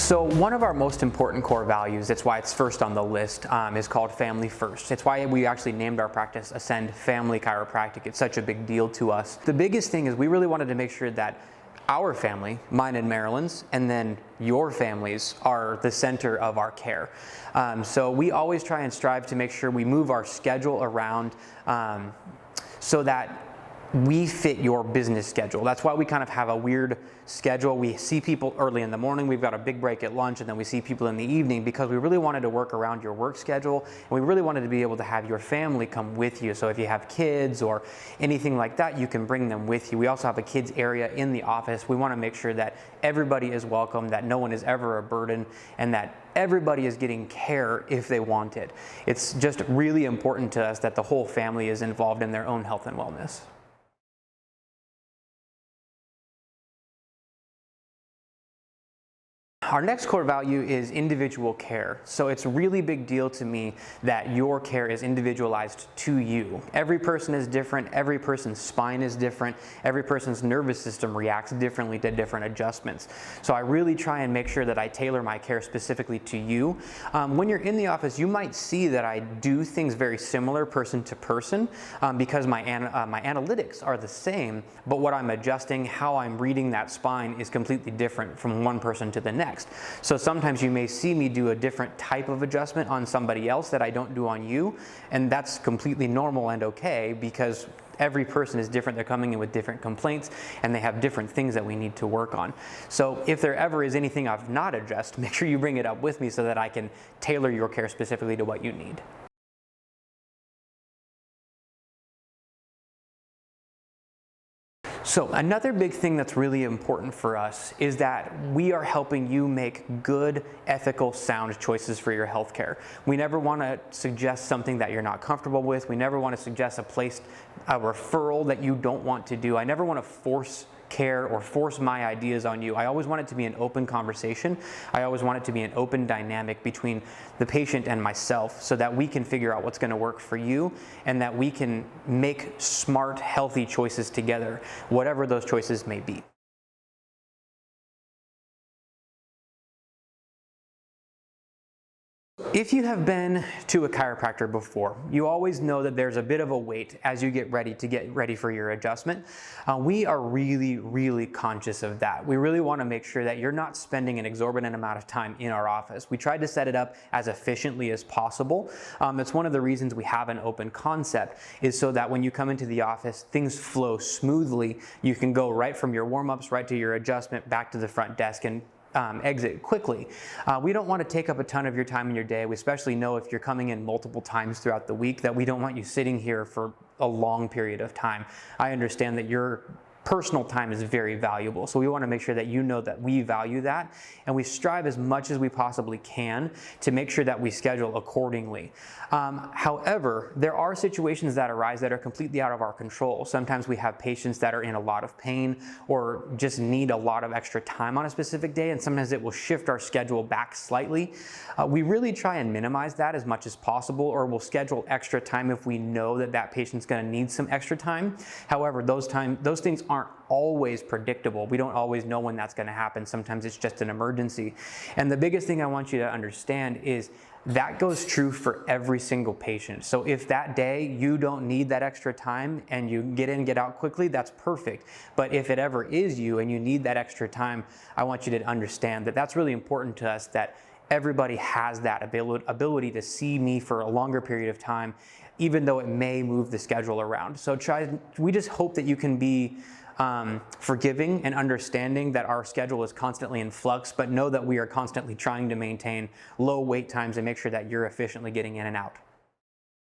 So one of our most important core values, that's why it's first on the list, is called Family First. It's why we actually named our practice Ascend Family Chiropractic. It's such a big deal to us. The biggest thing is we really wanted to make sure that our family, mine and Marilyn's, and then your families are the center of our care. So we always try and strive to make sure we move our schedule around so that we fit your business schedule. That's why we kind of have a weird schedule. We see people early in the morning, we've got a big break at lunch, and then we see people in the evening because we really wanted to work around your work schedule, and we really wanted to be able to have your family come with you. So if you have kids or anything like that, you can bring them with you. We also have a kids area in the office. We want to make sure that everybody is welcome, that no one is ever a burden, and that everybody is getting care if they want it. It's just really important to us that the whole family is involved in their own health and wellness. Our next core value is individual care. So it's a really big deal to me that your care is individualized to you. Every person is different, every person's spine is different, every person's nervous system reacts differently to different adjustments. So I really try and make sure that I tailor my care specifically to you. When you're in the office, you might see that I do things very similar person to person because my analytics are the same, but what I'm adjusting, how I'm reading that spine is completely different from one person to the next. So sometimes you may see me do a different type of adjustment on somebody else that I don't do on you, and that's completely normal and okay because every person is different. They're coming in with different complaints and they have different things that we need to work on. So if there ever is anything I've not addressed, make sure you bring it up with me so that I can tailor your care specifically to what you need. So another big thing that's really important for us is that we are helping you make good, ethical, sound choices for your healthcare. We never want to suggest something that you're not comfortable with. We never want to suggest a referral that you don't want to do. I never want to force care or force my ideas on you. I always want it to be an open conversation. I always want it to be an open dynamic between the patient and myself so that we can figure out what's going to work for you and that we can make smart, healthy choices together, whatever those choices may be. If you have been to a chiropractor before, you always know that there's a bit of a wait as you get ready for your adjustment. We are really conscious of that. We really want to make sure that you're not spending an exorbitant amount of time in our office. We tried to set it up as efficiently as possible. That's one of the reasons we have an open concept, is so that when you come into the office, things flow smoothly. You can go right from your warm-ups right to your adjustment back to the front desk and exit quickly. We don't want to take up a ton of your time in your day. We especially know if you're coming in multiple times throughout the week that we don't want you sitting here for a long period of time. I understand that your personal time is very valuable. So we want to make sure that you know that we value that, and we strive as much as we possibly can to make sure that we schedule accordingly. However, there are situations that arise that are completely out of our control. Sometimes we have patients that are in a lot of pain or just need a lot of extra time on a specific day, and sometimes it will shift our schedule back slightly. We really try and minimize that as much as possible, or we'll schedule extra time if we know that that patient's going to need some extra time. However, those things aren't always predictable. We don't always know when that's going to happen. Sometimes it's just an emergency. And the biggest thing I want you to understand is that goes true for every single patient. So if that day you don't need that extra time and you get in, get out quickly, that's perfect. But if it ever is you and you need that extra time, I want you to understand that that's really important to us, that everybody has that ability to see me for a longer period of time, even though it may move the schedule around. So we just hope that you can be forgiving and understanding that our schedule is constantly in flux, but know that we are constantly trying to maintain low wait times and make sure that you're efficiently getting in and out.